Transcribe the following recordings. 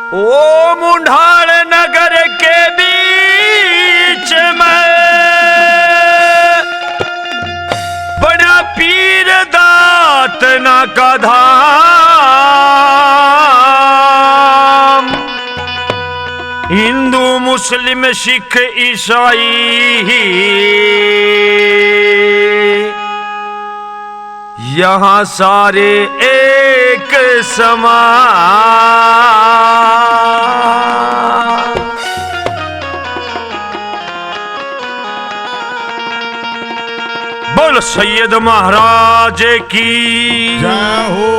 ओ मुंढाल नगर के बीच में बड़ा पीर दात ना का धाम। हिंदू मुस्लिम सिख ईसाई यहाँ सारे एक समान। बोल सैयद महाराज की जय हो।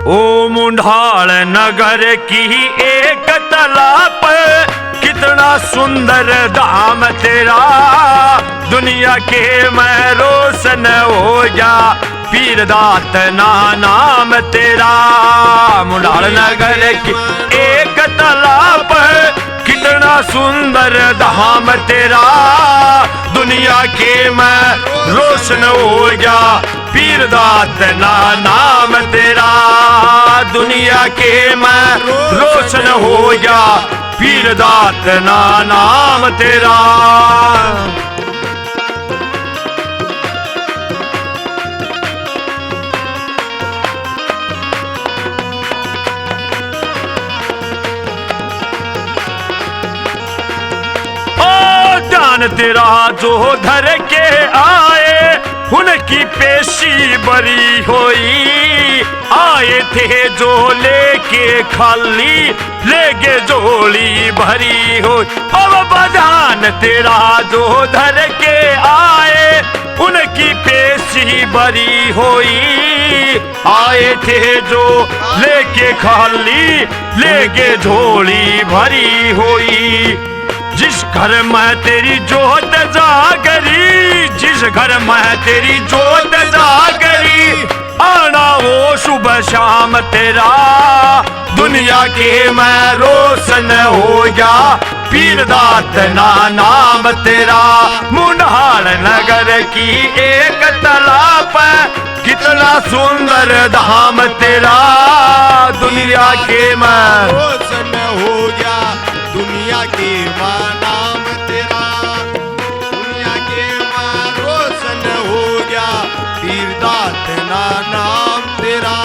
ओ मुंढाल नगर की एक तालाब कितना सुंदर धाम तेरा, दुनिया के मैं रोशन हो जा पीर दात ना नाम तेरा। मुंढाल नगर की एक तालाब कितना सुंदर धाम तेरा, दुनिया के मैं रोशन हो जा पीर दात ना नाम तेरा। दुनिया के मैं रोशन हो जा पीर दात ना नाम तेरा। तेरा जो धर के आए उनकी पेशी बरी होई, आए थे जो लेके खाली लेके जोड़ी भरी हो। अब बजान तेरा जो धर के आए उनकी पेशी बरी होई, आए थे जो लेके खाली लेके झोली भरी होई। जिस घर में तेरी जोत जागरी, जिस घर में तेरी जोत जागरी, आना वो सुबह शाम तेरा, दुनिया के मैं रोशन हो जा पीर दात ना नाम तेरा। मुंढाल नगर की एक तालाब कितना सुंदर धाम तेरा, दुनिया के मैं रोशन हो जा दुनिया के मां नाम तेरा, दुनिया के मां रोशन हो जा पीर दात ना नाम तेरा।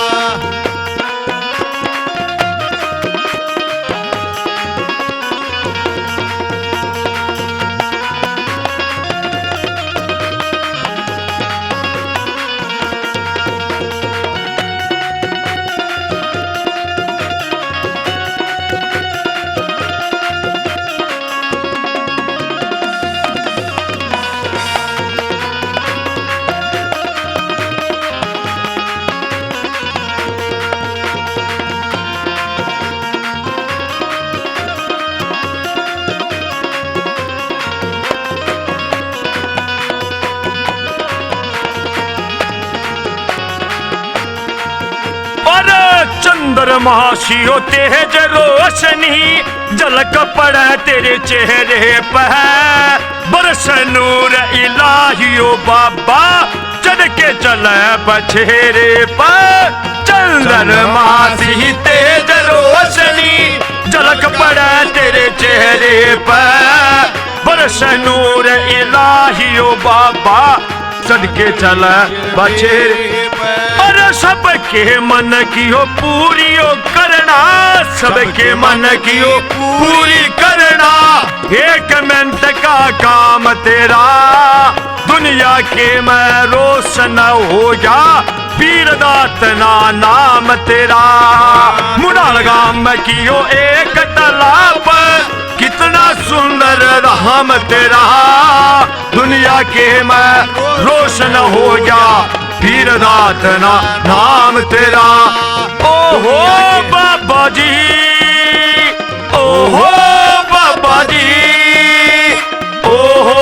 चंद्रमा सियो तेज रोशनी झलक पड़े तेरे चेहरे पर, बरस नूर इलाहियो बाबा चढ़ के चले बछेरे पर। चंद्रमा सी तेज रोशनी झलक पड़े तेरे चेहरे पर, बरस नूर इलाहियो बाबा चढ़ के चले बछेरे पर। सबके मन की हो पूरी हो करना, सबके मन की हो पूरी करना, एक मिनट का काम तेरा, दुनिया के मैं रोशन हो जा पीर दात ना नाम तेरा। मुंढाल गांव की हो एक तालाब कितना सुंदर धाम तेरा, दुनिया के मैं रोशन हो जा पीर दात ना नाम तेरा। ओहो बाबा जी, ओहो बाबा जी, ओहो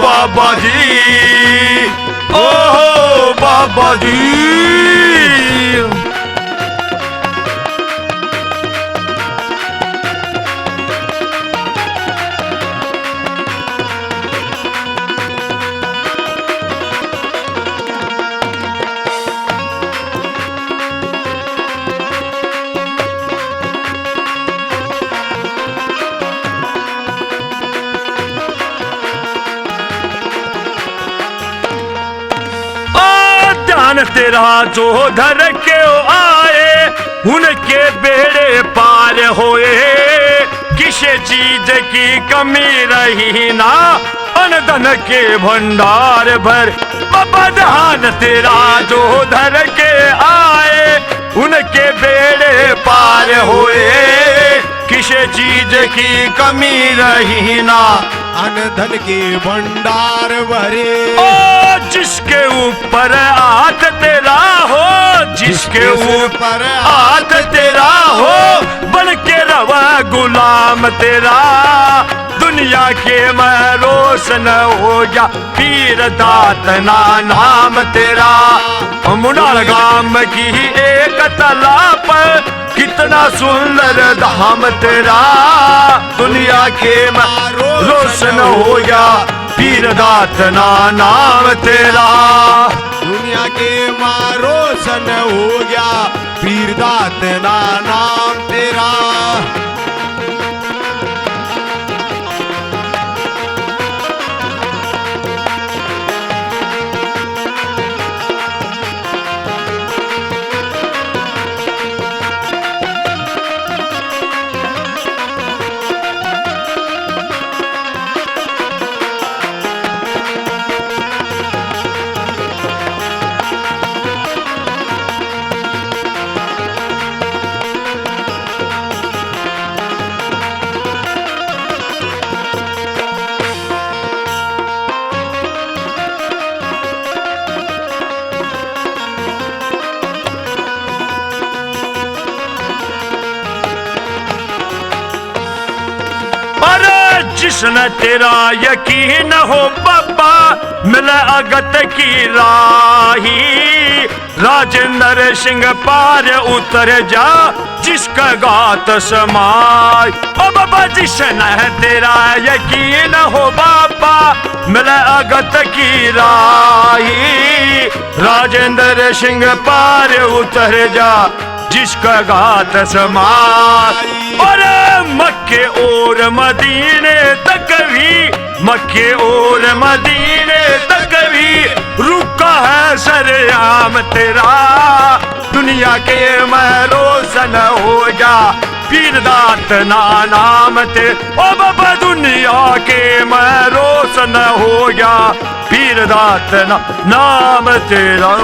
बाबा जी, ओहो बाबा जी। ध्यान तेरा जो धर के आए, उनके बेड़े पार होए। किसी चीज की कमी रही ना, अन्न धन के भंडार भर। बाबा ध्यान तेरा जो धर के आए, उनके बेड़े पार होए। किसी चीज की कमी रही ना, अन्न धन के भंडार भरे। ओ जिसके ऊपर हाथ तेरा हो, जिसके ऊपर हाथ तेरा हो, बन के रवा गुलाम तेरा। दुनिया के मैं रोशन हो गया, पीर दातना नाम तेरा। मुंडाल गांव की एक तालाब पर कितना सुंदर धाम तेरा। दुनिया के मैं रोशन हो गया, पीर दातना नाम तेरा। दुनिया के माँ रोशन हो गया, पीर दातना नाम तेरा। जिसने तेरा यकीन हो बाबा, मिले अगत की राही। राजेंद्र सिंह पार उतर जा, जिसका गात समाय। ओ बाबा जिसने तेरा यकीन हो बाबा, मिले अगत की राही। राजेंद्र सिंह पार उतर जा, जिसका गात समाय। और मक्के और मदीने तक भी, मक्के और मदीने तक भी रुका है सरेआम तेरा। दुनिया के मैं रोशन हो जा, पीर दातना नाम ते। ओ बाबा दुनिया के मैं रोशन हो गया, पीर दातना नाम तेरा।